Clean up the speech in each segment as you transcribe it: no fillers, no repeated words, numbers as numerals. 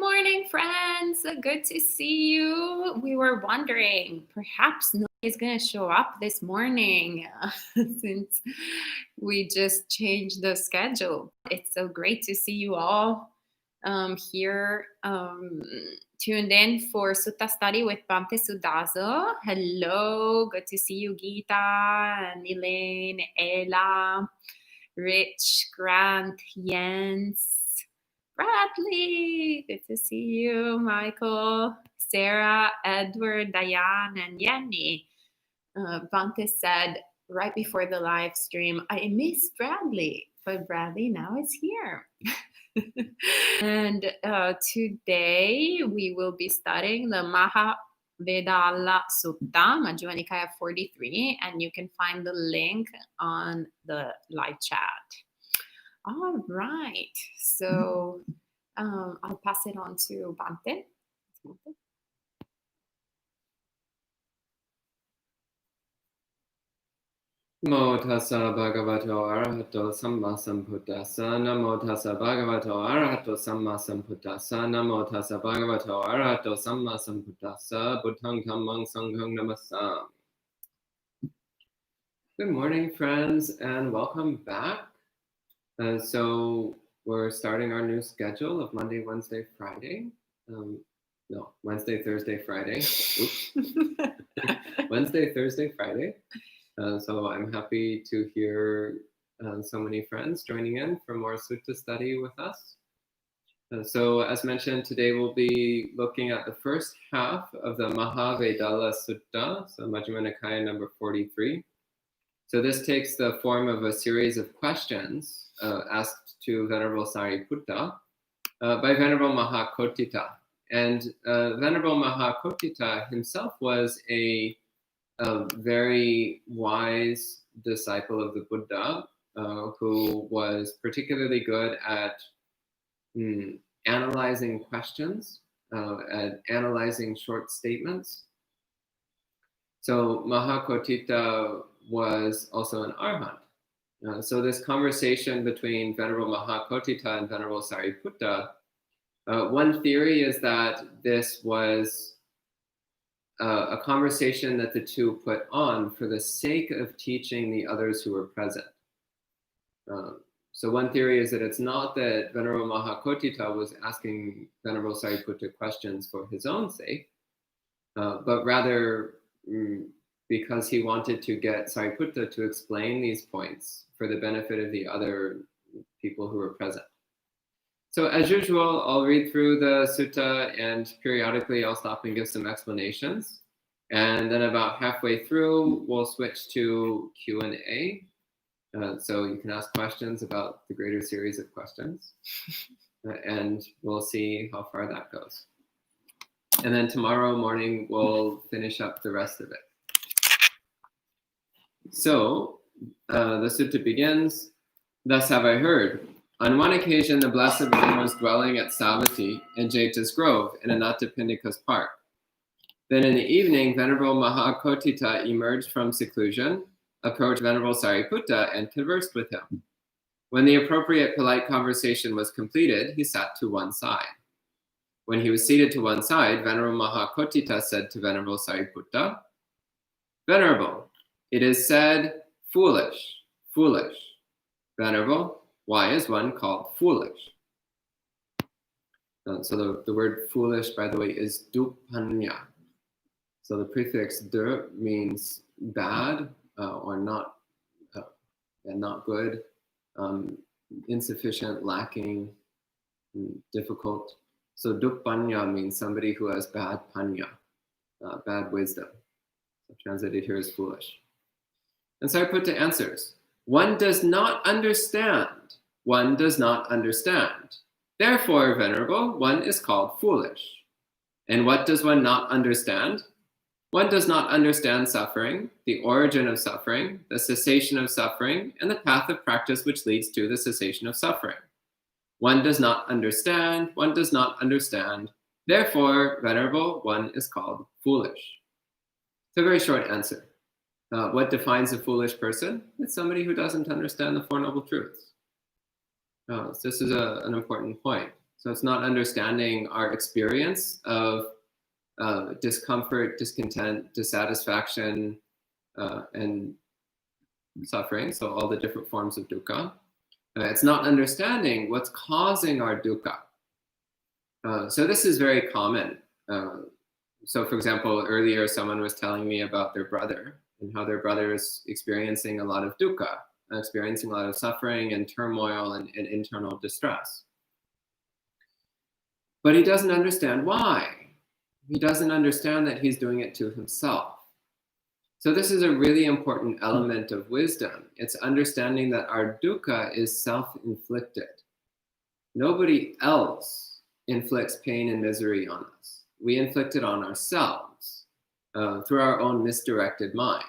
morning, friends. Good to see you. We were wondering, perhaps nobody's going to show up this morning since we just changed the schedule. It's so great to see you all here tuned in for Sutta Study with Bhante Suddhaso. Hello. Good to see you, Geeta, and Elaine, Ella, Rich, Grant, Jens, Bradley, good to see you. Michael, Sarah, Edward, Diane, and Yenny. Bhante said right before the live stream, I missed Bradley, but Bradley now is here. And today we will be studying the Mahākoṭṭhita Sutta, Majjhima Nikaya 43, and you can find the link on the live chat. All right, so I'll pass it on to Bhante. Namo tassa bhagavato arahato samma sambuddhassa. Namo tassa bhagavato arahato samma sambuddhassa. Namo tassa bhagavato arahato samma sambuddhassa. Buddhang dhammang sanghang namassami. Good morning, friends, and welcome back. So we're starting our new schedule of Monday, Wednesday, Friday. No, Wednesday, Thursday, Friday. Oops. Wednesday, Thursday, Friday. So I'm happy to hear so many friends joining in for more sutta study with us. So as mentioned, today we'll be looking at the first half of the Mahākoṭṭhita Sutta, so Majjhima Nikaya number 43. So this takes the form of a series of questions asked to Venerable Sāriputta by Venerable Mahākoṭṭhita. And Venerable Mahākoṭṭhita himself was a very wise disciple of the Buddha who was particularly good at analyzing questions, at analyzing short statements. So Mahākoṭṭhita was also an arhat. So this conversation between Venerable Mahākoṭṭhita and Venerable Sāriputta, one theory is that this was a conversation that the two put on for the sake of teaching the others who were present. So one theory is that it's not that Venerable Mahākoṭṭhita was asking Venerable Sāriputta questions for his own sake, but rather because he wanted to get Sāriputta to explain these points for the benefit of the other people who were present. So as usual, I'll read through the sutta and periodically I'll stop and give some explanations. And then about halfway through, we'll switch to Q&A. So you can ask questions about the greater series of questions. And we'll see how far that goes. And then tomorrow morning, we'll finish up the rest of it. So the sutta begins, thus have I heard. On one occasion, the Blessed One was dwelling at Savatthi in Jeta's Grove in Anathapindika's park. Then in the evening, Venerable Mahākoṭṭhita emerged from seclusion, approached Venerable Sāriputta, and conversed with him. When the appropriate polite conversation was completed, he sat to one side. When he was seated to one side, Venerable Mahākoṭṭhita said to Venerable Sāriputta, Venerable, it is said, foolish, foolish. Venerable, why is one called foolish? So the word foolish, by the way, is duppanya. So the prefix du means bad or not good, insufficient, lacking, difficult. So duppanya means somebody who has bad panya, bad wisdom. So translated here as foolish. And Sāriputta answers, one does not understand. One does not understand. Therefore, Venerable, one is called foolish. And what does one not understand? One does not understand suffering, the origin of suffering, the cessation of suffering, and the path of practice which leads to the cessation of suffering. One does not understand. One does not understand. Therefore, Venerable, one is called foolish. It's a very short answer. What defines a foolish person? It's somebody who doesn't understand the Four Noble Truths. So this is an important point. So it's not understanding our experience of discomfort, discontent, dissatisfaction, and suffering, so all the different forms of dukkha. It's not understanding what's causing our dukkha. So this is very common. So for example, earlier someone was telling me about their brother and how their brother is experiencing a lot of dukkha, experiencing a lot of suffering and turmoil and internal distress. But he doesn't understand why. He doesn't understand that he's doing it to himself. So this is a really important element of wisdom. It's understanding that our dukkha is self-inflicted. Nobody else inflicts pain and misery on us. We inflict it on ourselves through our own misdirected mind,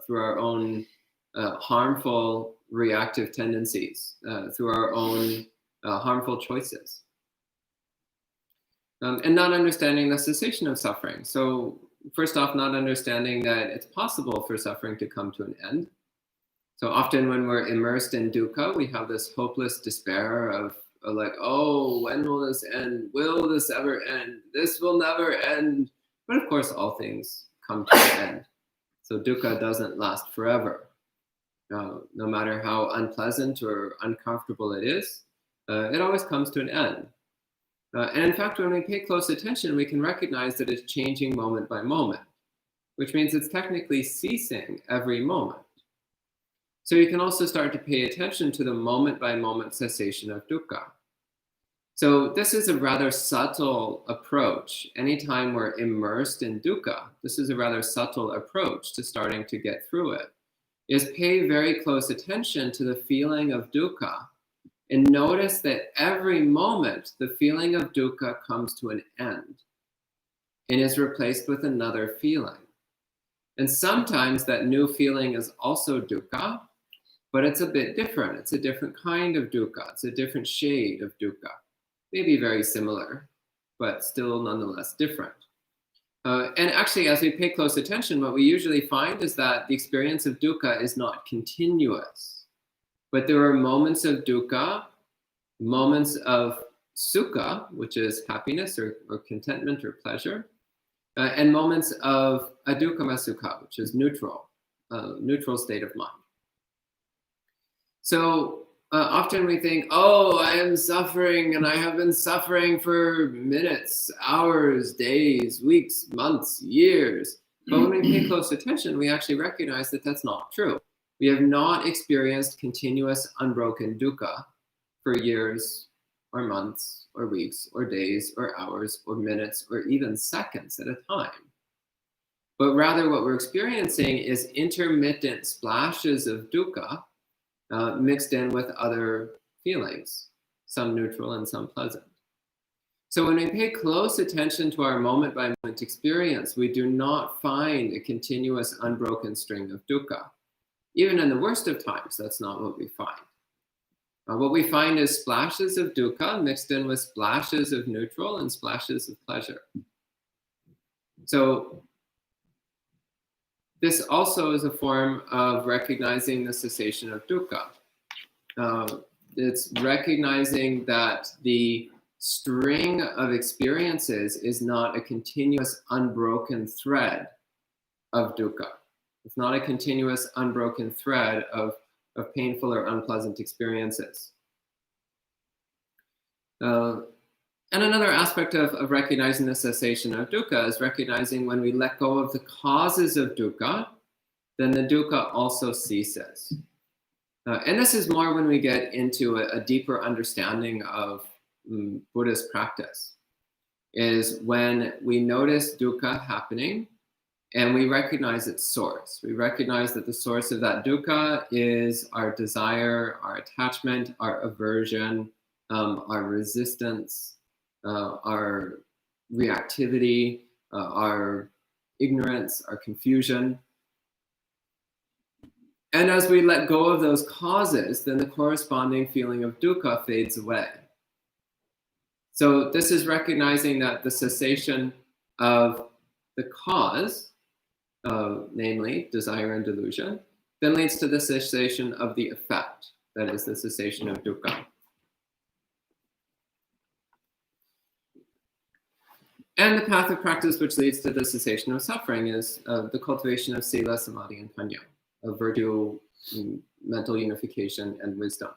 through our own harmful reactive tendencies, through our own harmful choices. And not understanding the cessation of suffering. So first off, not understanding that it's possible for suffering to come to an end. So often when we're immersed in dukkha, we have this hopeless despair of like, oh, when will this end? Will this ever end? This will never end. But of course, all things come to an end. So dukkha doesn't last forever. No matter how unpleasant or uncomfortable it is, it always comes to an end. And in fact, when we pay close attention, we can recognize that it's changing moment by moment, which means it's technically ceasing every moment. So you can also start to pay attention to the moment-by-moment cessation of dukkha. So this is a rather subtle approach. Anytime we're immersed in dukkha, this is a rather subtle approach to starting to get through it, is pay very close attention to the feeling of dukkha and notice that every moment the feeling of dukkha comes to an end and is replaced with another feeling. And sometimes that new feeling is also dukkha, but it's a bit different. It's a different kind of dukkha. It's a different shade of dukkha. Maybe very similar, but still nonetheless different. And actually, as we pay close attention, what we usually find is that the experience of dukkha is not continuous. But there are moments of dukkha, moments of sukha, which is happiness or contentment or pleasure, and moments of adukkama sukha, which is neutral state of mind. So often we think, oh, I am suffering and I have been suffering for minutes, hours, days, weeks, months, years. But when we pay close attention, we actually recognize that that's not true. We have not experienced continuous unbroken dukkha for years or months or weeks or days or hours or minutes or even seconds at a time. But rather what we're experiencing is intermittent splashes of dukkha mixed in with other feelings, some neutral and some pleasant. So when we pay close attention to our moment-by-moment experience, we do not find a continuous unbroken string of dukkha. Even in the worst of times, that's not what we find. What we find is splashes of dukkha mixed in with splashes of neutral and splashes of pleasure. So this also is a form of recognizing the cessation of dukkha. It's recognizing that the string of experiences is not a continuous unbroken thread of dukkha. It's not a continuous unbroken thread of painful or unpleasant experiences. And another aspect of recognizing the cessation of dukkha is recognizing when we let go of the causes of dukkha, then the dukkha also ceases. And this is more when we get into a deeper understanding of Buddhist practice, is when we notice dukkha happening and we recognize its source. We recognize that the source of that dukkha is our desire, our attachment, our aversion, our resistance, our reactivity, our ignorance, our confusion. And as we let go of those causes, then the corresponding feeling of dukkha fades away. So this is recognizing that the cessation of the cause, namely desire and delusion, then leads to the cessation of the effect, that is the cessation of dukkha. And the path of practice which leads to the cessation of suffering is the cultivation of sila, samadhi, and panya, of virtue, mental unification, and wisdom.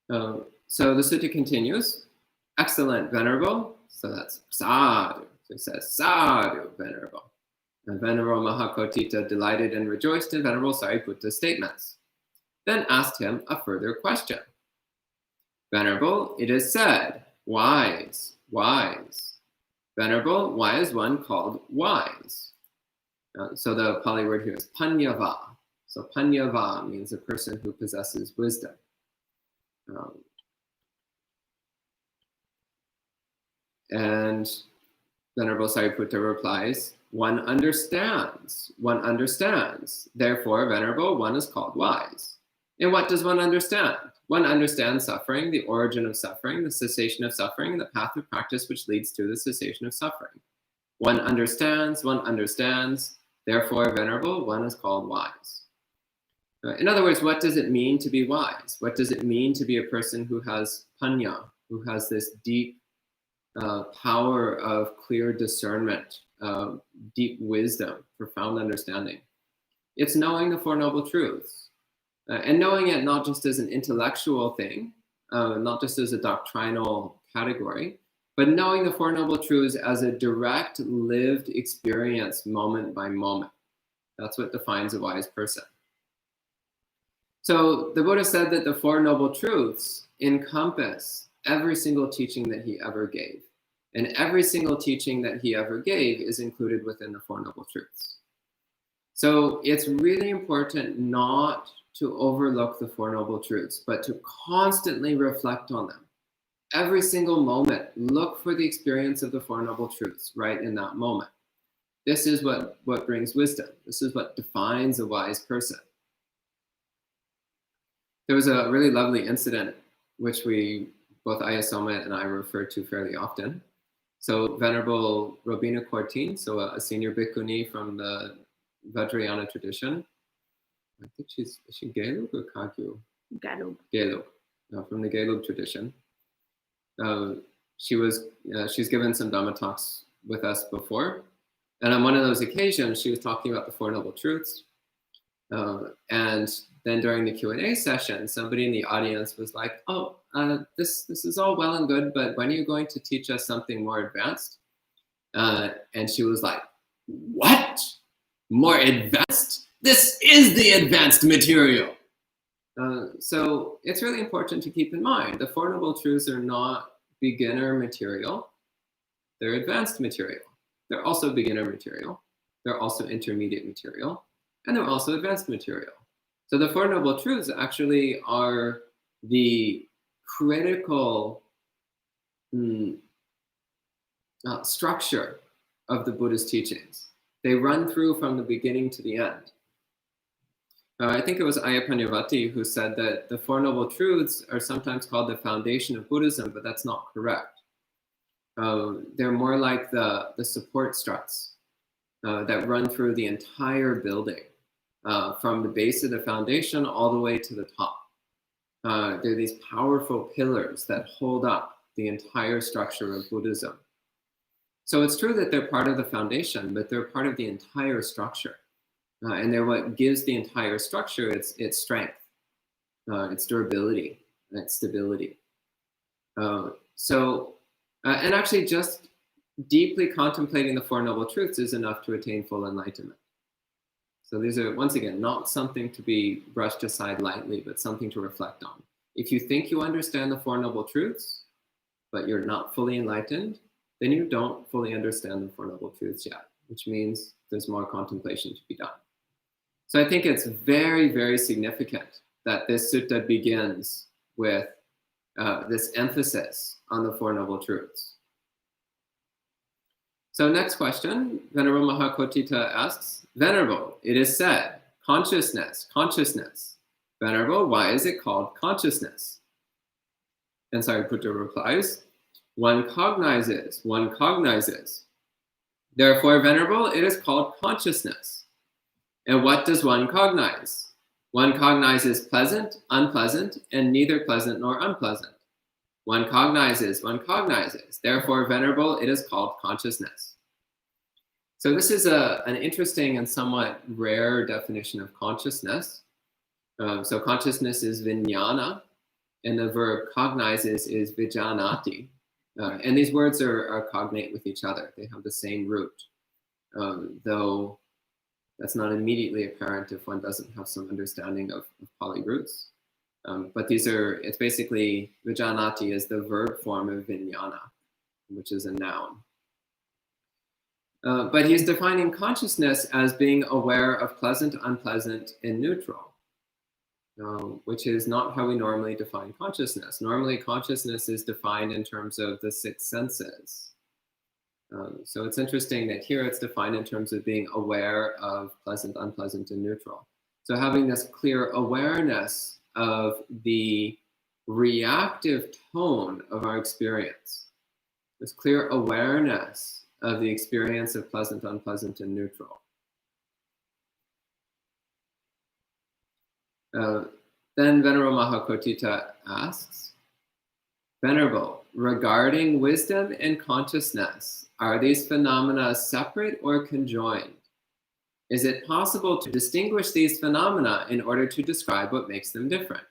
So the sutta continues. Excellent, Venerable. So that's sadhu. So it says sadhu, Venerable. And Venerable Mahākoṭṭhita delighted and rejoiced in Venerable Sāriputta's statements. Then asked him a further question. Venerable, it is said, wise, wise. Venerable, why is one called wise? So the Pali word here is panyava. So panyava means a person who possesses wisdom. And Venerable Sāriputta replies, one understands, therefore, Venerable, one is called wise. And what does one understand? One understands suffering, the origin of suffering, the cessation of suffering, and the path of practice which leads to the cessation of suffering. One understands, therefore, Venerable, one is called wise. In other words, what does it mean to be wise? What does it mean to be a person who has panya, who has this deep power of clear discernment, deep wisdom, profound understanding? It's knowing the Four Noble Truths. And knowing it not just as an intellectual thing, not just as a doctrinal category, but knowing the Four Noble Truths as a direct lived experience moment by moment. That's what defines a wise person. So the Buddha said that the Four Noble Truths encompass every single teaching that he ever gave. And every single teaching that he ever gave is included within the Four Noble Truths. So it's really important not to overlook the Four Noble Truths, but to constantly reflect on them. Every single moment, look for the experience of the Four Noble Truths right in that moment. This is what brings wisdom. This is what defines a wise person. There was a really lovely incident which both Ayasoma and I refer to fairly often. So Venerable Robina Cortin, so a senior bhikkhuni from the Vajrayana tradition. I think is she Gelug or Kagyu? Gelug. Gelug, from the Gelug tradition. She's given some Dhamma talks with us before. And on one of those occasions, she was talking about the Four Noble Truths. And then during the Q&A session, somebody in the audience was like, this is all well and good, but when are you going to teach us something more advanced? And she was like, what? More advanced? This is the advanced material. So it's really important to keep in mind, the Four Noble Truths are not beginner material. They're advanced material. They're also beginner material. They're also intermediate material. And they're also advanced material. So the Four Noble Truths actually are the critical structure of the Buddha's teachings. They run through from the beginning to the end. I think it was Ayapanyavati who said that the Four Noble Truths are sometimes called the foundation of Buddhism, but that's not correct. They're more like the support struts that run through the entire building, from the base of the foundation all the way to the top. They're these powerful pillars that hold up the entire structure of Buddhism. So it's true that they're part of the foundation, but they're part of the entire structure. And they're what gives the entire structure its strength, its durability, and its stability. And actually just deeply contemplating the Four Noble Truths is enough to attain full enlightenment. So these are, once again, not something to be brushed aside lightly, but something to reflect on. If you think you understand the Four Noble Truths, but you're not fully enlightened, then you don't fully understand the Four Noble Truths yet, which means there's more contemplation to be done. So I think it's very, very significant that this sutta begins with this emphasis on the Four Noble Truths. So next question, Venerable Mahākoṭṭhita asks, Venerable, it is said, consciousness, consciousness. Venerable, why is it called consciousness? And Sāriputta replies, one cognizes, one cognizes. Therefore, Venerable, it is called consciousness. And what does one cognize? One cognizes pleasant, unpleasant, and neither pleasant nor unpleasant. One cognizes, one cognizes. Therefore, Venerable, it is called consciousness. So this is an interesting and somewhat rare definition of consciousness. So consciousness is vijnana, and the verb cognizes is vijanati. And these words are cognate with each other. They have the same root, though that's not immediately apparent if one doesn't have some understanding of Pali roots. But it's basically, vijanati is the verb form of vijnana, which is a noun. But he's defining consciousness as being aware of pleasant, unpleasant, and neutral, which is not how we normally define consciousness. Normally, consciousness is defined in terms of the six senses. So it's interesting that here it's defined in terms of being aware of pleasant, unpleasant, and neutral. So having this clear awareness of the reactive tone of our experience, this clear awareness of the experience of pleasant, unpleasant, and neutral. Then Venerable Mahākoṭṭhita asks, Venerable, regarding wisdom and consciousness, are these phenomena separate or conjoined? Is it possible to distinguish these phenomena in order to describe what makes them different?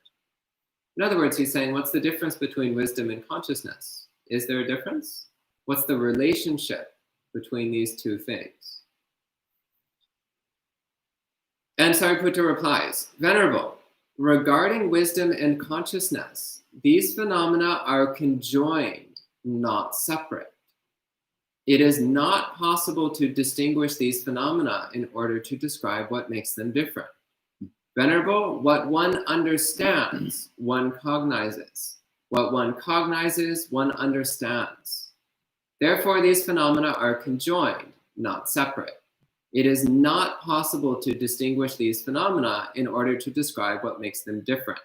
In other words, he's saying, what's the difference between wisdom and consciousness? Is there a difference? What's the relationship between these two things? And Sāriputta replies, Venerable, regarding wisdom and consciousness, these phenomena are conjoined, not separate. It is not possible to distinguish these phenomena in order to describe what makes them different. Venerable, what one understands, one cognizes. What one cognizes, one understands. Therefore, these phenomena are conjoined, not separate. It is not possible to distinguish these phenomena in order to describe what makes them different.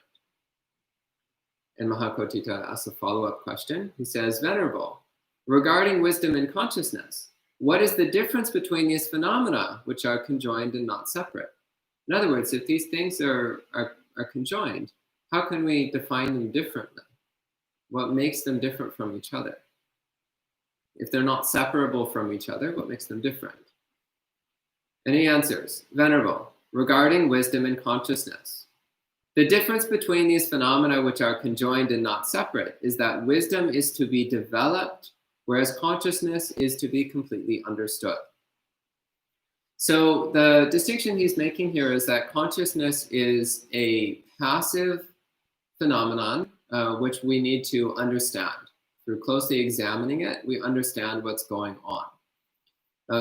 And Mahākoṭṭhita asks a follow-up question. He says, Venerable, regarding wisdom and consciousness, what is the difference between these phenomena which are conjoined and not separate? In other words, if these things are conjoined, how can we define them differently? What makes them different from each other? If they're not separable from each other, what makes them different? And he answers, Venerable, regarding wisdom and consciousness, the difference between these phenomena which are conjoined and not separate is that wisdom is to be developed, whereas consciousness is to be completely understood. So the distinction he's making here is that consciousness is a passive phenomenon which we need to understand. Through closely examining it, we understand what's going on.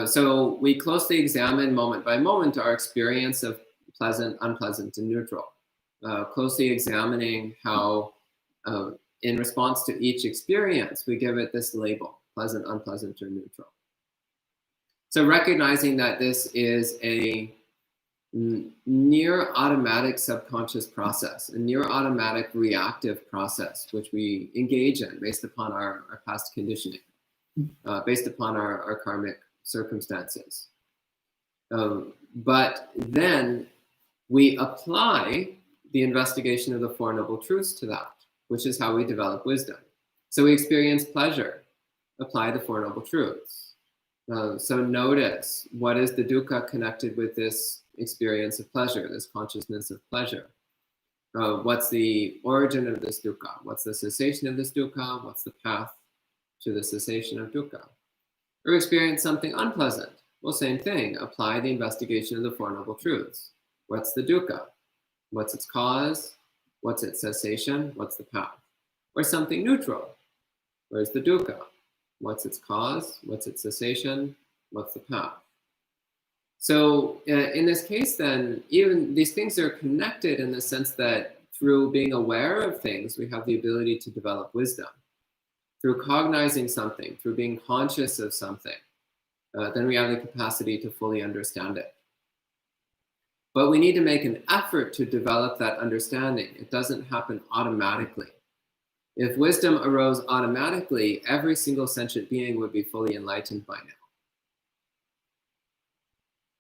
So we closely examine moment by moment our experience of pleasant, unpleasant, and neutral. Closely examining how, in response to each experience, we give it this label, pleasant, unpleasant, or neutral. So recognizing that this is a near automatic subconscious process, a near automatic reactive process, which we engage in based upon our past conditioning, based upon our karmic circumstances. But then we apply the investigation of the Four Noble Truths to that, which is how we develop wisdom. So we experience pleasure, apply the Four Noble Truths. So notice, what is the dukkha connected with this experience of pleasure, this consciousness of pleasure? What's the origin of this dukkha? What's the cessation of this dukkha? What's the path to the cessation of dukkha? Or experience something unpleasant. Well, same thing, apply the investigation of the Four Noble Truths. What's the dukkha? What's its cause? What's its cessation? What's the path? Or something neutral. Where's the dukkha? What's its cause? What's its cessation? What's the path? So in this case then, even these things are connected in the sense that through being aware of things, we have the ability to develop wisdom. Through cognizing something, through being conscious of something, then we have the capacity to fully understand it. But we need to make an effort to develop that understanding. It doesn't happen automatically. If wisdom arose automatically, every single sentient being would be fully enlightened by now.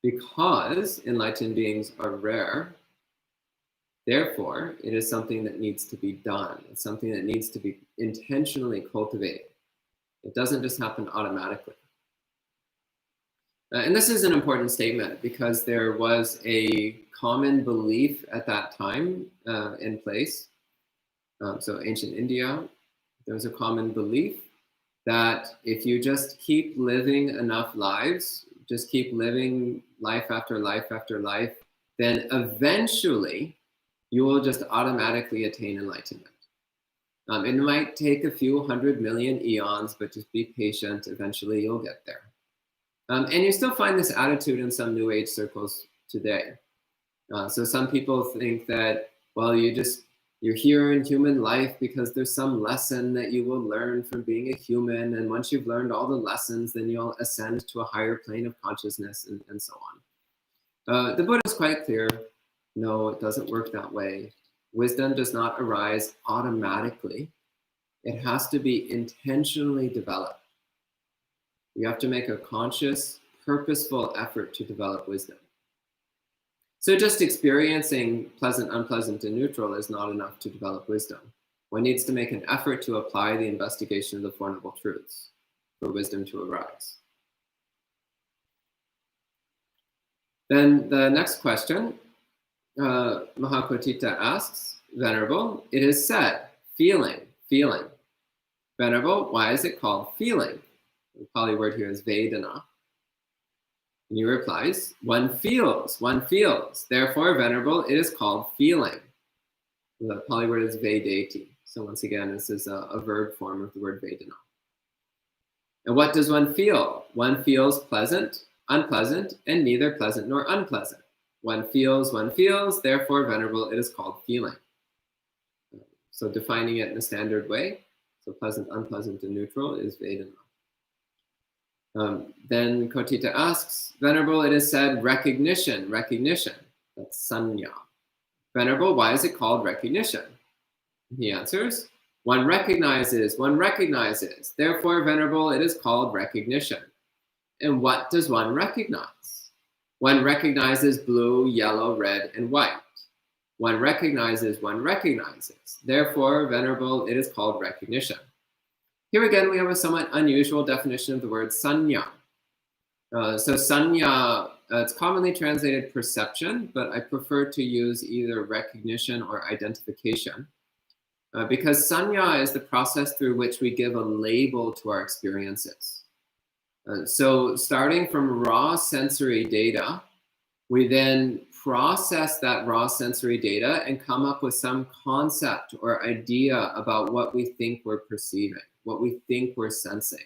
Because enlightened beings are rare, Therefore, it is something that needs to be done. It's something that needs to be intentionally cultivated. It doesn't just happen automatically. And this is an important statement because there was a common belief at that time in place. So ancient India, there was a common belief that if you just keep living enough lives, just keep living life after life after life, then eventually you will just automatically attain enlightenment. It might take a few 100 million eons, but just be patient. Eventually you'll get there. And you still find this attitude in some New Age circles today. So some people think that, well, you're here in human life because there's some lesson that you will learn from being a human. And once you've learned all the lessons, then you'll ascend to a higher plane of consciousness and so on. The Buddha is quite clear. No, it doesn't work that way. Wisdom does not arise automatically. It has to be intentionally developed. You have to make a conscious, purposeful effort to develop wisdom. So just experiencing pleasant, unpleasant, and neutral is not enough to develop wisdom. One needs to make an effort to apply the investigation of the Four Noble Truths for wisdom to arise. Then the next question, Mahākoṭṭhita asks, Venerable, it is said, feeling. Venerable, why is it called feeling? The Pali word here is Vedana. And he replies, one feels. Therefore, Venerable, it is called feeling. The Pali word is Vedati. So once again, this is a verb form of the word Vedana. And what does one feel? One feels pleasant, unpleasant, and neither pleasant nor unpleasant. One feels, therefore, Venerable, it is called feeling. So defining it in a standard way, so pleasant, unpleasant, and neutral is Vedana. Then Koṭṭhita asks, Venerable, it is said recognition. That's sanya. Venerable, why is it called recognition? He answers, one recognizes. Therefore, Venerable, it is called recognition. And what does one recognize? One recognizes blue, yellow, red, and white. One recognizes. Therefore, Venerable, it is called recognition. Here again, we have a somewhat unusual definition of the word sanya. So sanya, it's commonly translated perception, but I prefer to use either recognition or identification. Because sanya is the process through which we give a label to our experiences. So starting from raw sensory data, we then process that raw sensory data and come up with some concept or idea about what we think we're perceiving, what we think we're sensing,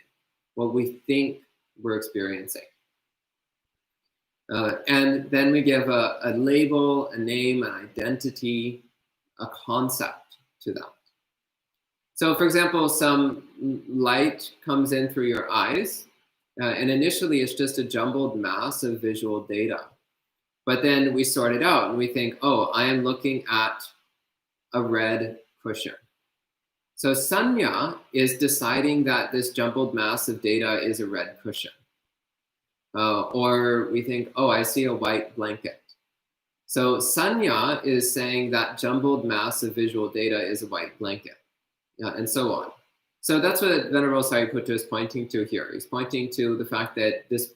what we think we're experiencing. And then we give a label, a name, an identity, a concept to that. So for example, some light comes in through your eyes, and initially it's just a jumbled mass of visual data. But then we sort it out and we think, oh, I am looking at a red cushion. So sanya is deciding that this jumbled mass of data is a red cushion. Or we think, oh, I see a white blanket. So sanya is saying that jumbled mass of visual data is a white blanket, and so on. So that's what Venerable Sāriputta is pointing to here. He's pointing to the fact that this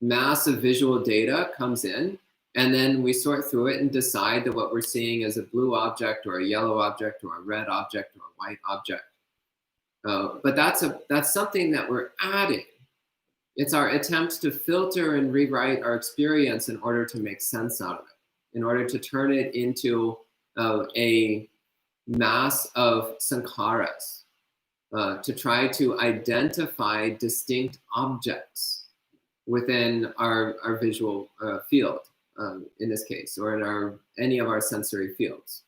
mass of visual data comes in, and then we sort through it and decide that what we're seeing is a blue object or a yellow object or a red object or a white object. But that's something that we're adding. It's our attempt to filter and rewrite our experience in order to make sense out of it, in order to turn it into a mass of sankharas, to try to identify distinct objects within our visual field, in this case, or in any of our sensory fields.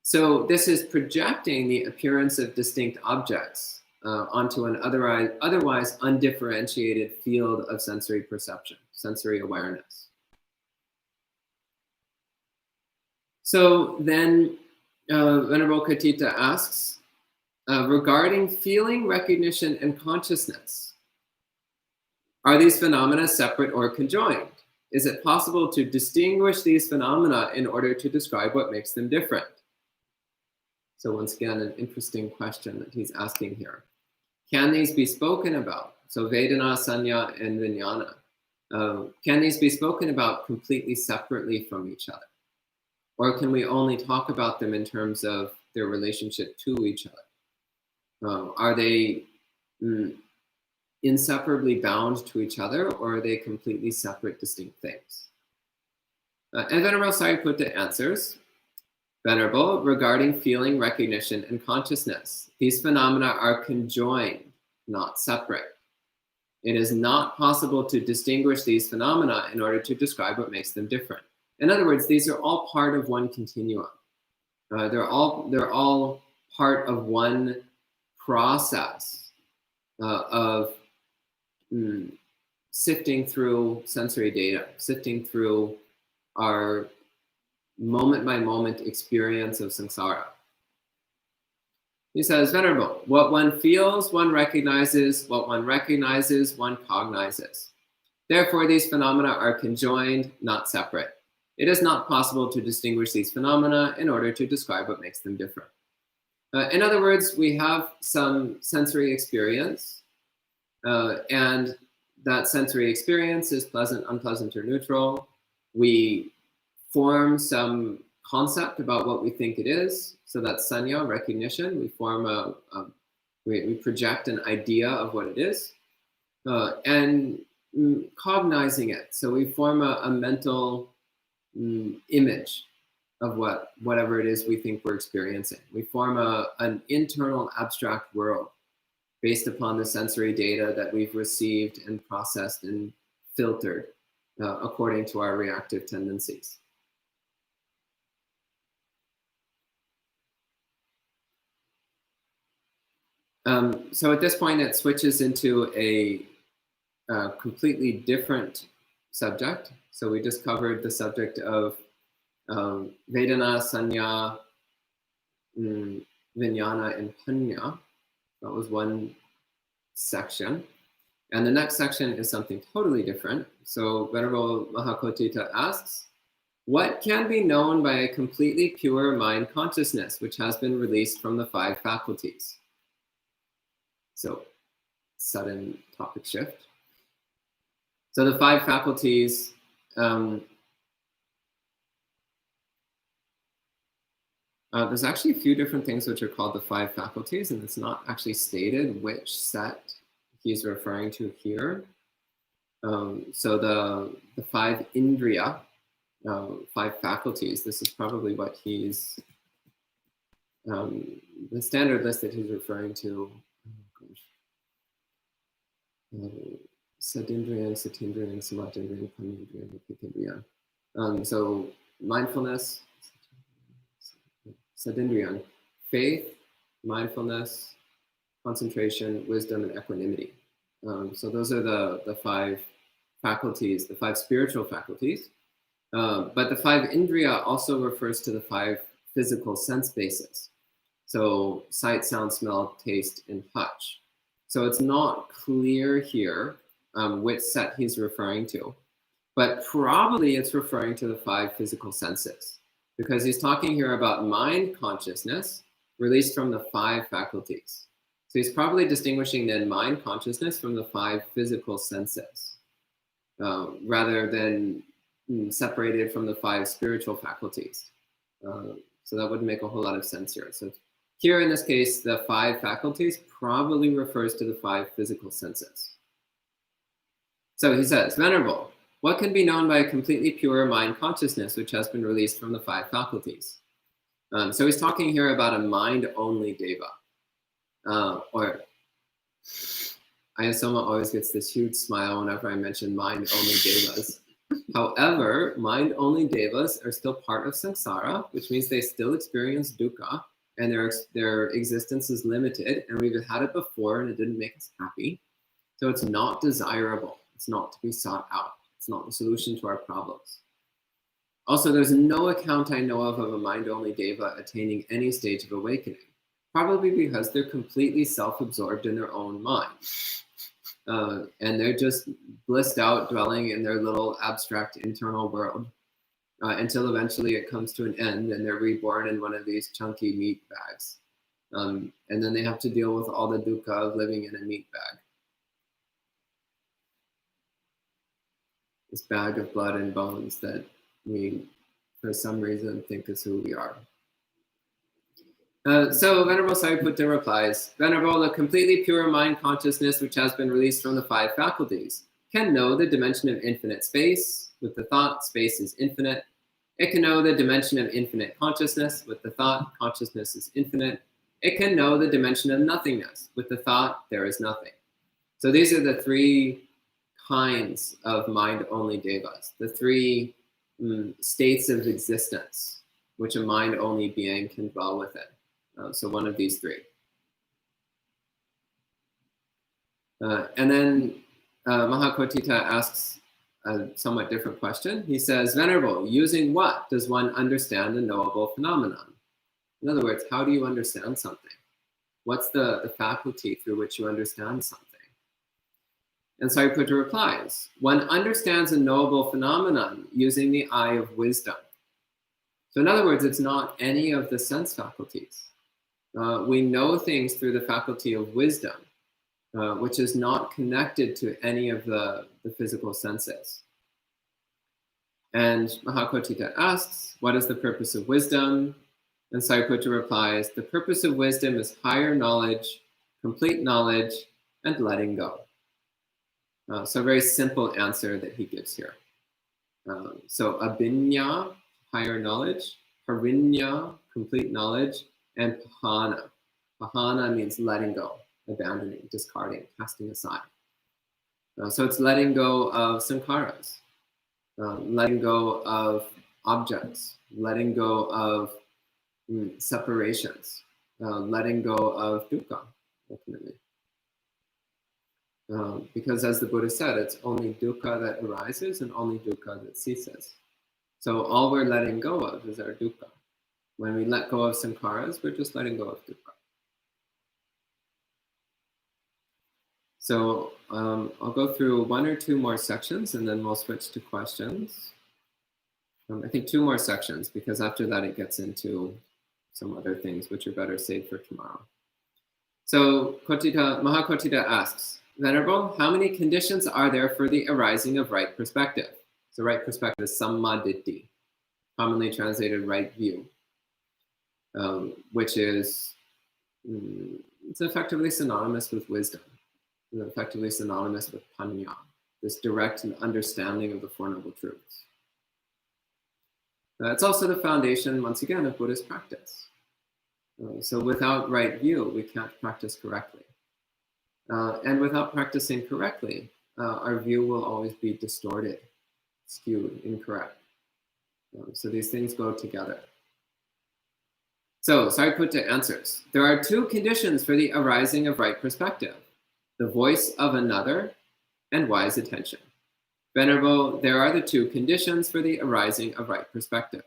So this is projecting the appearance of distinct objects onto an otherwise undifferentiated field of sensory perception, sensory awareness. So then Venerable Koṭṭhita asks, regarding feeling, recognition, and consciousness, are these phenomena separate or conjoined? is it possible to distinguish these phenomena in order to describe what makes them different? So once again, an interesting question that he's asking here. Can these be spoken about? So Vedana, Sanya, and Vijnana. Can these be spoken about completely separately from each other? Or can we only talk about them in terms of their relationship to each other? Are they inseparably bound to each other, or are they completely separate, distinct things? And Venerable Sāriputta answers, Venerable, regarding feeling, recognition, and consciousness, these phenomena are conjoined, not separate. It is not possible to distinguish these phenomena in order to describe what makes them different. In other words, these are all part of one continuum. They're all part of one process of sifting through sensory data, sifting through our moment-by-moment experience of samsara. He says, Venerable, what one feels, one recognizes. What one recognizes, one cognizes. Therefore, these phenomena are conjoined, not separate. It is not possible to distinguish these phenomena in order to describe what makes them different. In other words, we have some sensory experience, and that sensory experience is pleasant, unpleasant, or neutral. We form some concept about what we think it is. So that's sanya, recognition. We form we project an idea of what it is, and cognizing it. So we form a mental image of whatever it is we think we're experiencing. We form an internal abstract world based upon the sensory data that we've received and processed and filtered according to our reactive tendencies. So at this point, it switches into a completely different subject. So we just covered the subject of Vedana, Sanya, Vijnana, and Panya. That was one section. And the next section is something totally different. So Venerable Mahākoṭṭhita asks, what can be known by a completely pure mind consciousness which has been released from the 5 faculties? So sudden topic shift. So the 5 faculties, there's actually a few different things which are called the 5 faculties, and it's not actually stated which set he's referring to here. So the 5 indriya, 5 faculties, this is probably what he's, the standard list that he's referring to. Sadindriyan, Satindriyan, Samatindriyan, Panindriyan, Pitindriyan. So mindfulness, Sadindriyan, faith, mindfulness, concentration, wisdom, and equanimity. So those are the 5 faculties, the 5 spiritual faculties. But the 5 indriya also refers to the 5 physical sense bases. So sight, sound, smell, taste, and touch. So it's not clear here which set he's referring to, but probably it's referring to the 5 physical senses, because he's talking here about mind consciousness released from the 5 faculties. So he's probably distinguishing then mind consciousness from the 5 physical senses, rather than separated from the 5 spiritual faculties. So that wouldn't make a whole lot of sense here. So here in this case, the 5 faculties probably refers to the 5 physical senses. So he says, Venerable, what can be known by a completely pure mind consciousness which has been released from the 5 faculties? So he's talking here about a mind-only deva. Or Ayasoma always gets this huge smile whenever I mention mind-only devas. However, mind-only devas are still part of samsara, which means they still experience dukkha, and their existence is limited, and we've had it before and it didn't make us happy. So it's not desirable. It's not to be sought out. It's not the solution to our problems. Also, there's no account I know of a mind-only deva attaining any stage of awakening, probably because they're completely self-absorbed in their own mind. and they're just blissed out, dwelling in their little abstract internal world until eventually it comes to an end and they're reborn in one of these chunky meat bags. And then they have to deal with all the dukkha of living in a meat bag. This bag of blood and bones that we, for some reason, think is who we are. So Venerable Sāriputta replies, Venerable, the completely pure mind consciousness which has been released from the 5 faculties can know the dimension of infinite space. With the thought, space is infinite. It can know the dimension of infinite consciousness. With the thought, consciousness is infinite. It can know the dimension of nothingness. With the thought, there is nothing. So these are the 3 kinds of mind-only devas, the 3 states of existence which a mind-only being can dwell within. So one of these 3. And then Mahākoṭṭhita asks a somewhat different question. He says, Venerable, using what does one understand a knowable phenomenon? In other words, how do you understand something? What's the faculty through which you understand something? And Sāriputta replies, one understands a knowable phenomenon using the eye of wisdom. So in other words, it's not any of the sense faculties. We know things through the faculty of wisdom, which is not connected to any of the physical senses. And Mahākoṭṭhita asks, what is the purpose of wisdom? And Sāriputta replies, the purpose of wisdom is higher knowledge, complete knowledge, and letting go. So a very simple answer that he gives here. So abhinya, higher knowledge, harinya, complete knowledge, and pahana. Pahana means letting go, abandoning, discarding, casting aside. So it's letting go of sankharas, letting go of objects, letting go of separations, letting go of dukkha, ultimately. Because as the Buddha said, it's only dukkha that arises and only dukkha that ceases. So all we're letting go of is our dukkha. When we let go of sankharas, we're just letting go of dukkha. So I'll go through 1 or 2 more sections and then we'll switch to questions. I think 2 more sections because after that it gets into some other things which are better saved for tomorrow. So Mahākoṭṭhita asks, Venerable, how many conditions are there for the arising of right perspective? So right perspective is samma ditti, commonly translated right view, which is it's effectively synonymous with wisdom, effectively synonymous with panya, this direct understanding of the Four Noble Truths. It's also the foundation, once again, of Buddhist practice. So without right view, we can't practice correctly. And without practicing correctly, our view will always be distorted, skewed, incorrect. So these things go together. So Sāriputta answers, there are 2 conditions for the arising of right perspective, the voice of another and wise attention. Venerable, there are the 2 conditions for the arising of right perspective.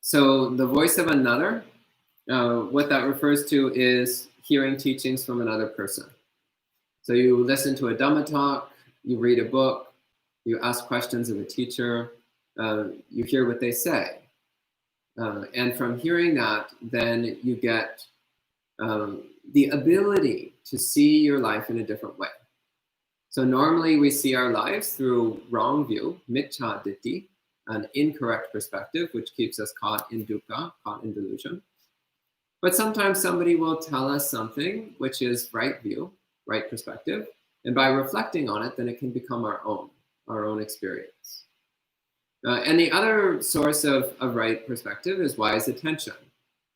So the voice of another, what that refers to is hearing teachings from another person. So you listen to a Dhamma talk, you read a book, you ask questions of a teacher, you hear what they say. And from hearing that, then you get the ability to see your life in a different way. So normally we see our lives through wrong view, miccha ditti, an incorrect perspective, which keeps us caught in dukkha, caught in delusion. But sometimes somebody will tell us something which is right view, right perspective, and by reflecting on it, then it can become our own experience. And the other source of right perspective is wise attention.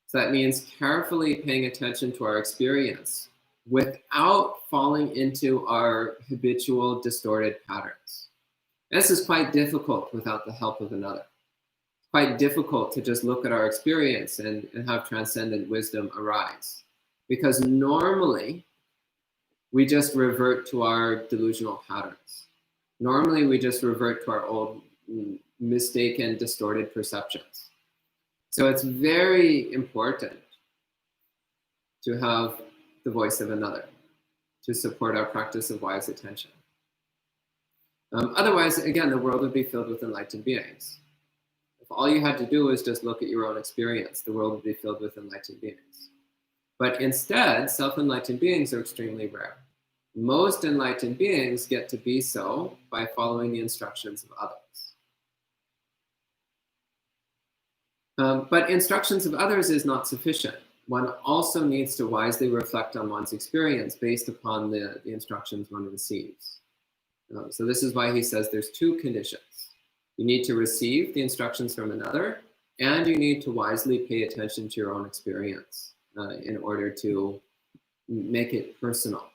So that means carefully paying attention to our experience without falling into our habitual distorted patterns. This is quite difficult without the help of another. It's quite difficult to just look at our experience and have transcendent wisdom arise. Because normally, we just revert to our delusional patterns. Normally, we just revert to our old mistaken, distorted perceptions. So it's very important to have the voice of another to support our practice of wise attention. Otherwise, again, the world would be filled with enlightened beings. If all you had to do was just look at your own experience, the world would be filled with enlightened beings. But instead, self-enlightened beings are extremely rare. Most enlightened beings get to be so by following the instructions of others. But instructions of others is not sufficient. One also needs to wisely reflect on one's experience based upon the instructions one receives. So this is why he says there's two conditions. You need to receive the instructions from another, and you need to wisely pay attention to your own experience in order to make it personal.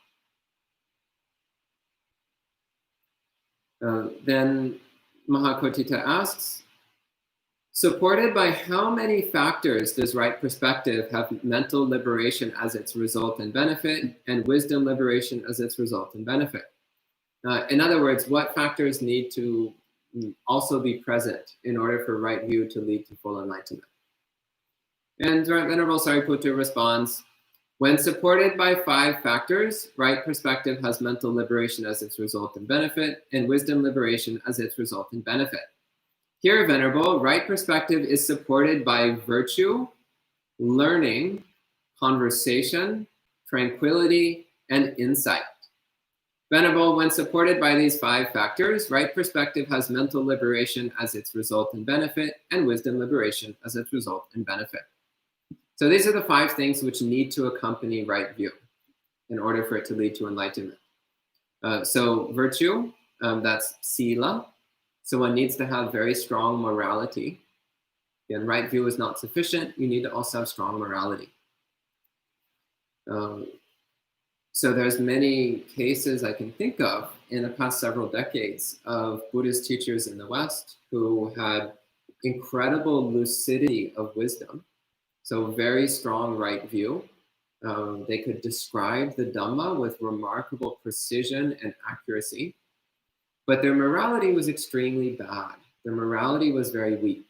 Then Mahākoṭṭhita asks, supported by how many factors does right perspective have mental liberation as its result and benefit, and wisdom liberation as its result and benefit? In other words, what factors need to also be present in order for right view to lead to full enlightenment? And Venerable Sāriputta responds, when supported by 5 factors, right perspective has mental liberation as its result and benefit, and wisdom liberation as its result and benefit. Here, Venerable, right perspective is supported by virtue, learning, conversation, tranquility, and insight. Venerable, when supported by these 5 factors, right perspective has mental liberation as its result and benefit, and wisdom liberation as its result and benefit. So these are the 5 things which need to accompany right view in order for it to lead to enlightenment. So virtue, that's sila. So one needs to have very strong morality. Again, right view is not sufficient. You need to also have strong morality. So there's many cases I can think of in the past several decades of Buddhist teachers in the West who had incredible lucidity of wisdom. So very strong right view. They could describe the Dhamma with remarkable precision and accuracy. But their morality was extremely bad. Their morality was very weak.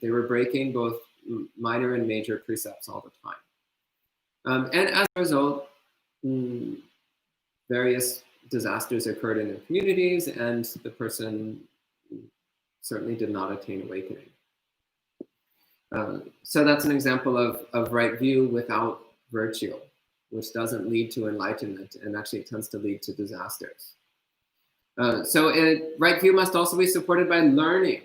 They were breaking both minor and major precepts all the time. And as a result, various disasters occurred in their communities, and the person certainly did not attain awakening. So that's an example of right view without virtue, which doesn't lead to enlightenment and actually tends to lead to disasters. Right view must also be supported by learning.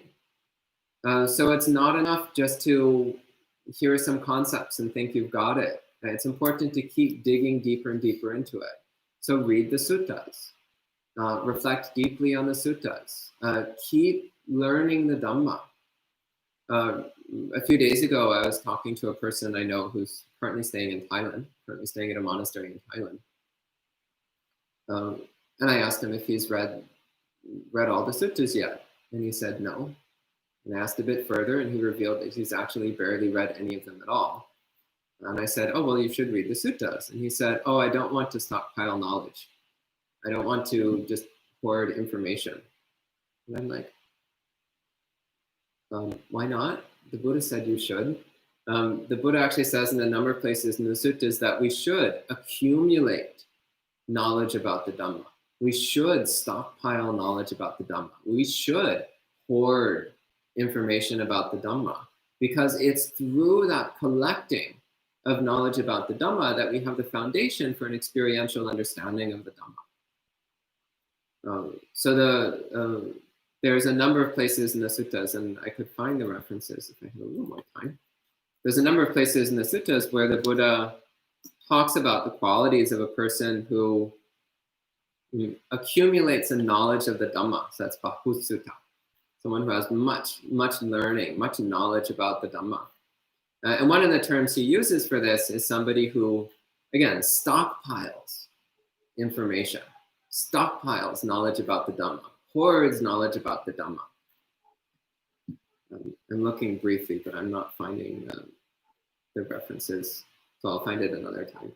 So it's not enough just to hear some concepts and think you've got it. It's important to keep digging deeper and deeper into it. So read the suttas, reflect deeply on the suttas, keep learning the Dhamma. A few days ago, I was talking to a person I know who's currently staying in Thailand, currently staying at a monastery in Thailand. And I asked him if he's read all the suttas yet. And he said no. And I asked a bit further, and he revealed that he's actually barely read any of them at all. And I said, oh, well, you should read the suttas. And he said, oh, I don't want to stockpile knowledge. I don't want to just hoard information. And I'm like, why not? The Buddha said you should. The Buddha actually says in a number of places in the suttas that we should accumulate knowledge about the Dhamma. We should stockpile knowledge about the Dhamma. We should hoard information about the Dhamma, because it's through that collecting of knowledge about the Dhamma that we have the foundation for an experiential understanding of the Dhamma. There's a number of places in the suttas, and I could find the references if I had a little more time. There's a number of places in the suttas where the Buddha talks about the qualities of a person who accumulates a knowledge of the Dhamma. So that's bahusutta, someone who has much learning, much knowledge about the Dhamma. And one of the terms he uses for this is somebody who, again, stockpiles information, stockpiles knowledge about the Dhamma, hoards knowledge about the Dhamma. I'm looking briefly, but I'm not finding the references, so I'll find it another time.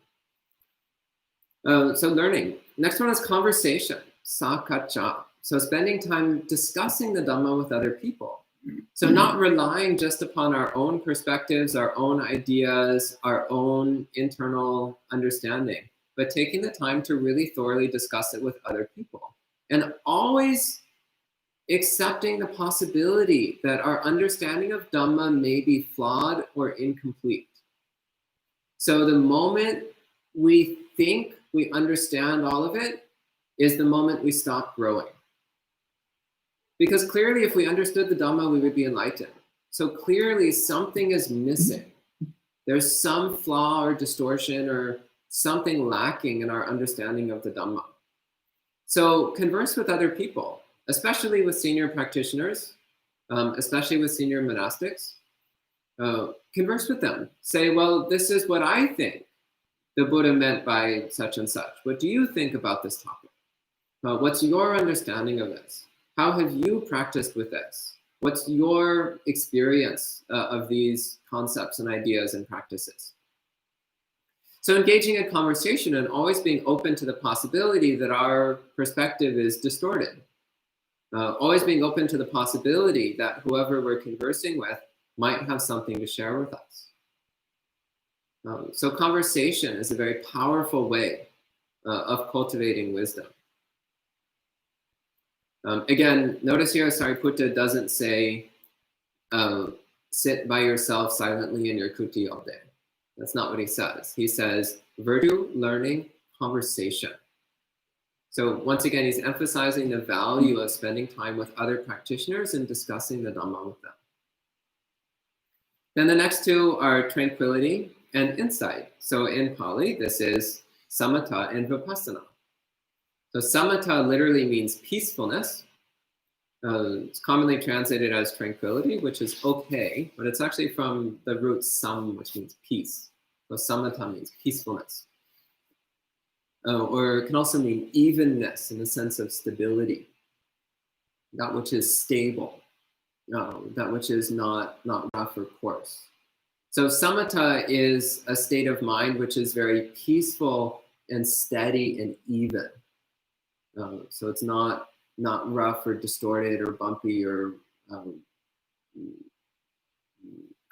So learning. Next one is conversation, sakacha. So spending time discussing the Dhamma with other people. So not relying just upon our own perspectives, our own ideas, our own internal understanding, but taking the time to really thoroughly discuss it with other people. And always accepting the possibility that our understanding of Dhamma may be flawed or incomplete. So the moment we think we understand all of it is the moment we stop growing. Because clearly, if we understood the Dhamma, we would be enlightened. So clearly, something is missing. There's some flaw or distortion or something lacking in our understanding of the Dhamma. So converse with other people, especially with senior practitioners, especially with senior monastics. Converse with them. Say, well, this is what I think the Buddha meant by such and such. What do you think about this topic? What's your understanding of this? How have you practiced with this? What's your experience of these concepts and ideas and practices? So engaging in conversation and always being open to the possibility that our perspective is distorted. Always being open to the possibility that whoever we're conversing with might have something to share with us. So conversation is a very powerful way of cultivating wisdom. Again, notice here Sāriputta doesn't say, sit by yourself silently in your kuti all day. That's not what he says. He says, virtue, learning, conversation. So once again, he's emphasizing the value of spending time with other practitioners and discussing the Dhamma with them. Then the next two are tranquility and insight. So in Pali, this is samatha and vipassana. So samatha literally means peacefulness. It's commonly translated as tranquility, which is okay, but it's actually from the root sam, which means peace. So samatha means peacefulness. Or it can also mean evenness in the sense of stability. That which is stable, that which is not rough or coarse. So samatha is a state of mind which is very peaceful and steady and even. So it's not rough or distorted or bumpy or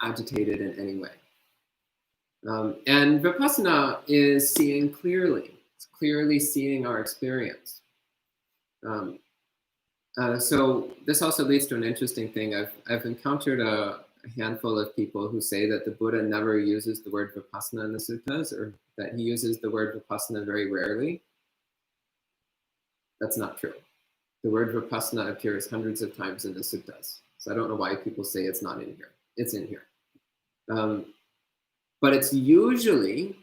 agitated in any way. And vipassana is seeing clearly. It's clearly seeing our experience. So this also leads to an interesting thing. I've encountered a handful of people who say that the Buddha never uses the word vipassana in the suttas, or that he uses the word vipassana very rarely. That's not true. The word vipassana appears hundreds of times in the suttas. So I don't know why people say it's not in here. It's in here. But it's usually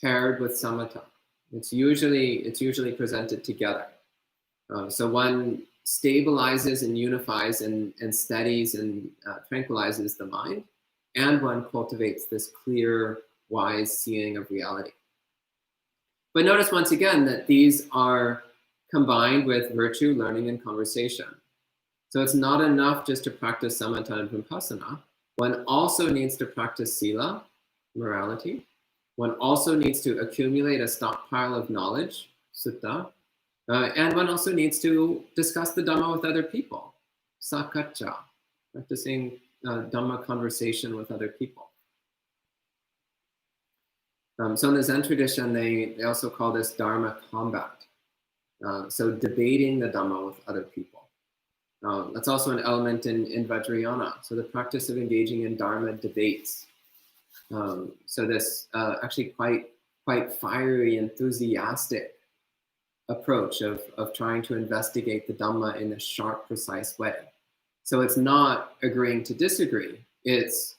paired with samatha. It's usually presented together. So one stabilizes and unifies and steadies and tranquilizes the mind, and one cultivates this clear, wise seeing of reality. But notice once again that these are combined with virtue, learning, and conversation. So it's not enough just to practice samatha and vipassana. One also needs to practice sila, morality. One also needs to accumulate a stockpile of knowledge, sutta. And one also needs to discuss the Dhamma with other people, sakacca, practicing Dhamma conversation with other people. So in the Zen tradition, they also call this Dharma Combat. So debating the Dhamma with other people. That's also an element in Vajrayana, so the practice of engaging in Dharma debates. So this actually quite fiery, enthusiastic approach of trying to investigate the Dhamma in a sharp, precise way. So it's not agreeing to disagree, it's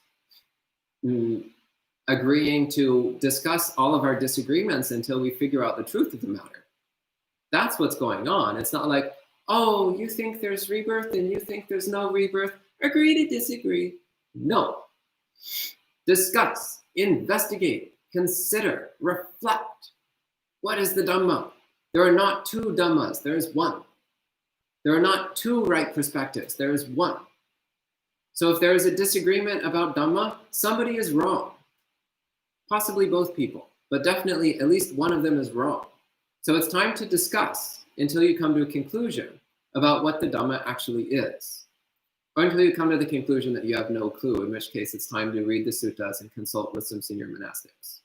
agreeing to discuss all of our disagreements until we figure out the truth of the matter. That's what's going on. It's not like, oh, you think there's rebirth and you think there's no rebirth. Agree to disagree. No. Discuss, investigate, consider, reflect. What is the Dhamma? There are not two Dhammas, there is one. There are not two right perspectives, there is one. So if there is a disagreement about Dhamma, somebody is wrong. Possibly both people, but definitely at least one of them is wrong. So it's time to discuss until you come to a conclusion about what the Dhamma actually is. or until you come to the conclusion that you have no clue, in which case it's time to read the suttas and consult with some senior monastics.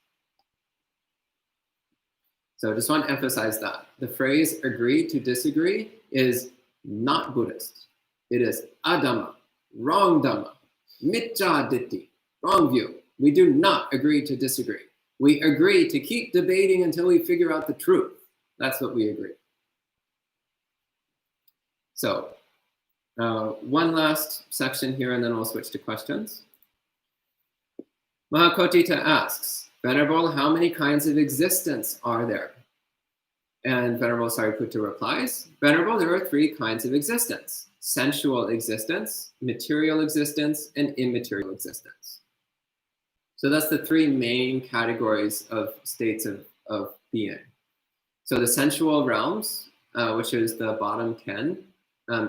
So I just want to emphasize that. The phrase agree to disagree is not Buddhist. It is adhamma, wrong dhamma, micca ditti, wrong view. We do not agree to disagree. We agree to keep debating until we figure out the truth. That's what we agree. So one last section here, and then we'll switch to questions. Mahākoṭṭhita asks, Venerable, how many kinds of existence are there? And Venerable Sāriputta replies, Venerable, there are 3 kinds of existence: sensual existence, material existence, and immaterial existence. So that's the 3 main categories of states of being. So the sensual realms, which is the bottom 10,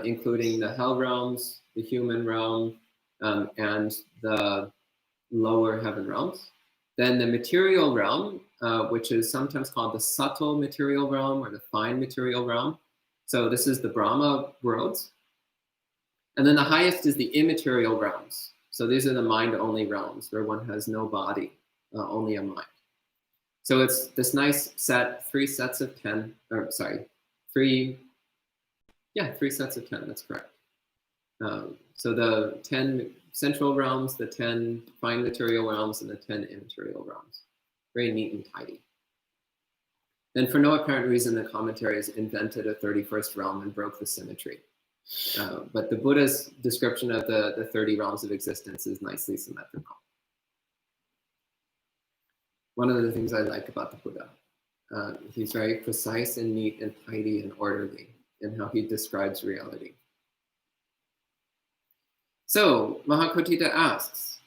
including the hell realms, the human realm, and the lower heaven realms. Then the material realm, which is sometimes called the subtle material realm or the fine material realm. So this is the Brahma worlds. And then the highest is the immaterial realms. So these are the mind-only realms where one has no body, only a mind. So it's this nice set, 3 sets of 10, or sorry, 3 sets of 10, that's correct. So the 10 central realms, the 10 fine material realms, and the 10 immaterial realms. Very neat and tidy. Then for no apparent reason, the commentaries invented a 31st realm and broke the symmetry. But the Buddha's description of the 30 realms of existence is nicely symmetrical. One of the things I like about the Buddha, he's very precise and neat and tidy and orderly in how he describes reality. So Mahākoṭṭhita asks,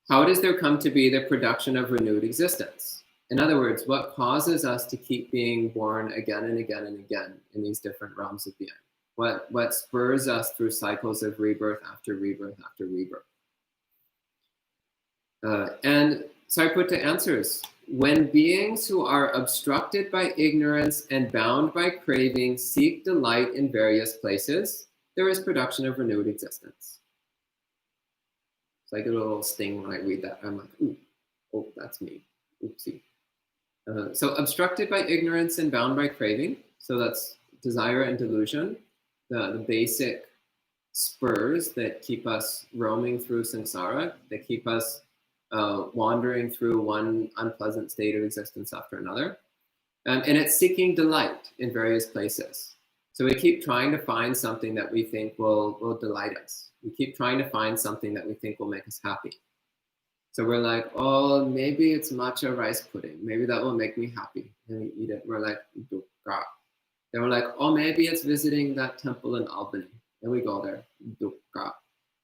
how does there come to be the production of renewed existence? In other words, what causes us to keep being born again and again and again in these different realms of being? What spurs us through cycles of rebirth after rebirth after rebirth? And Sāriputta answers, when beings who are obstructed by ignorance and bound by craving seek delight in various places, there is production of renewed existence. So I get a little sting when I read that. I'm like, ooh, oh, that's me. Oopsie. So obstructed by ignorance and bound by craving. So that's desire and delusion, the basic spurs that keep us roaming through samsara, that keep us wandering through one unpleasant state of existence after another. And it's seeking delight in various places. So we keep trying to find something that we think will delight us. We keep trying to find something that we think will make us happy. So we're like, oh, maybe it's matcha rice pudding. Maybe that will make me happy. And we eat it. We're like, Dukkha. Then we're like, oh, maybe it's visiting that temple in Albany. And we go there, Dukkha.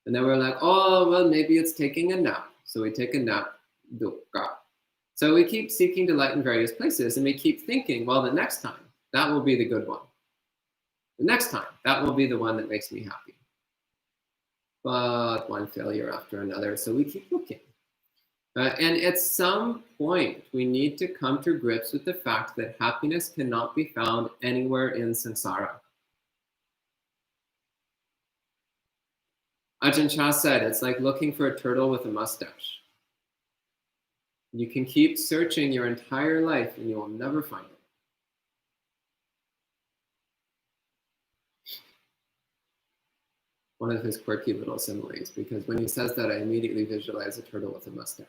And then we're like, oh, well, maybe it's taking a nap. So we take a nap, Dukkha. So we keep seeking delight in various places, and we keep thinking, well, the next time, that will be the good one. The next time, that will be the one that makes me happy. But one failure after another, so we keep looking. And at some point, we need to come to grips with the fact that happiness cannot be found anywhere in samsara. Ajahn Chah said, it's like looking for a turtle with a mustache. You can keep searching your entire life and you will never find it. One of his quirky little similes, because when he says that, I immediately visualize a turtle with a mustache.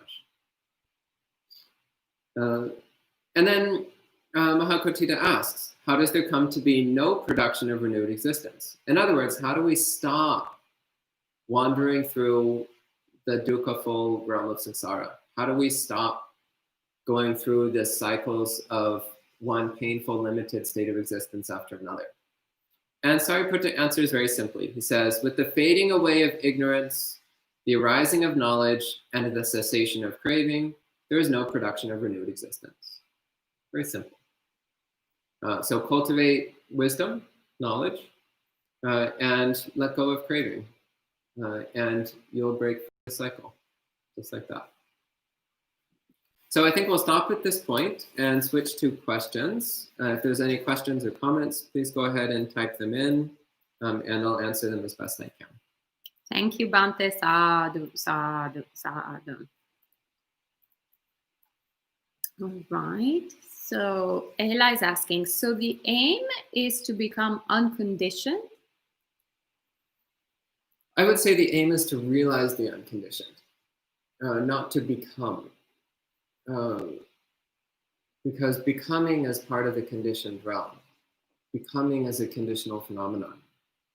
And then Mahākoṭṭhita asks, how does there come to be no production of renewed existence? In other words, how do we stop wandering through the dukkha-full realm of samsara? How do we stop going through the cycles of one painful, limited state of existence after another? And Sāriputta answers very simply. He says, with the fading away of ignorance, the arising of knowledge, and the cessation of craving, there is no production of renewed existence. Very simple. So cultivate wisdom, knowledge, and let go of craving. And you'll break the cycle, just like that. So I think we'll stop at this point and switch to questions. If there's any questions or comments, please go ahead and type them in, and I'll answer them as best I can. Thank you, Bhante. Sadhu, sadhu, sadhu. All right. So Ella is asking, so the aim is to become unconditioned? I would say the aim is to realize the unconditioned, not to become. Because becoming is part of the conditioned realm. Becoming is a conditional phenomenon.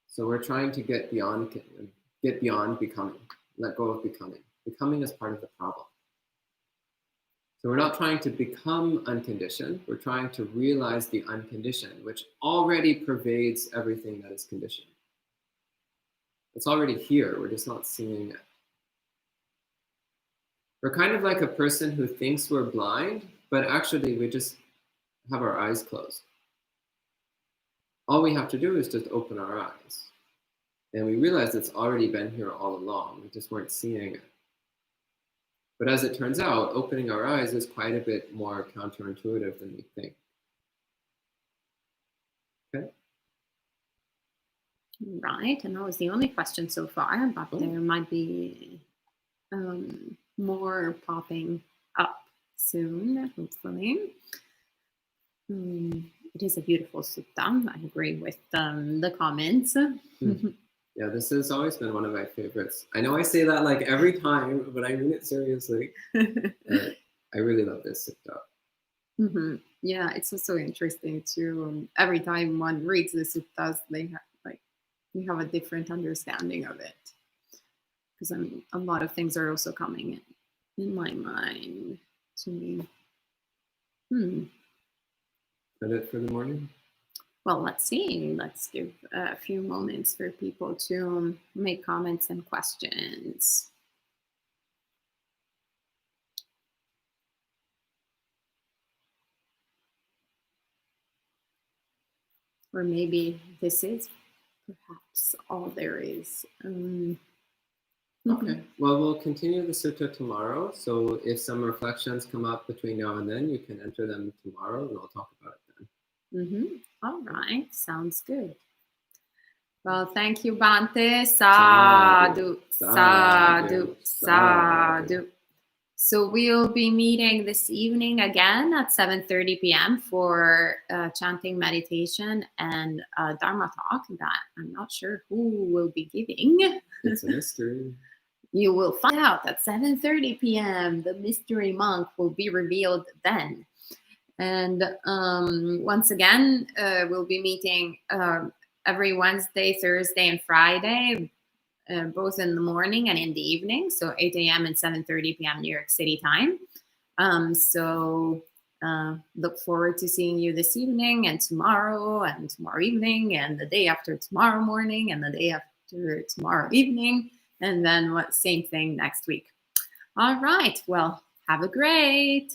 So we're trying to get beyond becoming, let go of becoming. Becoming is part of the problem. So we're not trying to become unconditioned, we're trying to realize the unconditioned, which already pervades everything that is conditioned. It's already here, we're just not seeing it. We're kind of like a person who thinks we're blind, but actually we just have our eyes closed. All we have to do is just open our eyes. And we realize it's already been here all along, we just weren't seeing it. But as it turns out, opening our eyes is quite a bit more counterintuitive than we think. Okay? Right, and that was the only question so far, but there might be more popping up soon, hopefully. It is a beautiful sutta. I agree with the comments. Yeah, this has always been one of my favorites. I know I say that like every time, but I mean it seriously. I really love this sutta. Yeah, it's also interesting too. Every time one reads the suttas, they have you have a different understanding of it. Because a lot of things are also coming in my mind to me. Is that it for the morning? Well, let's see. Let's give a few moments for people to make comments and questions. Or maybe this is perhaps all there is. Okay, well, we'll continue the sutta tomorrow. So if some reflections come up between now and then, you can enter them tomorrow and I'll talk about it then. All right, sounds good. Well, thank you, Bhante. Sadhu, sadhu, sadhu. So we'll be meeting this evening again at 7:30 p.m. for chanting meditation and Dharma talk that I'm not sure who will be giving. It's a mystery. You will find out at 7:30 p.m. The mystery monk will be revealed then. And once again, we'll be meeting every Wednesday, Thursday, and Friday, both in the morning and in the evening, so 8 a.m. and 7:30 p.m. New York City time. So look forward to seeing you this evening and tomorrow evening and the day after tomorrow morning and the day after tomorrow evening, and then same thing next week. All right, well, have a great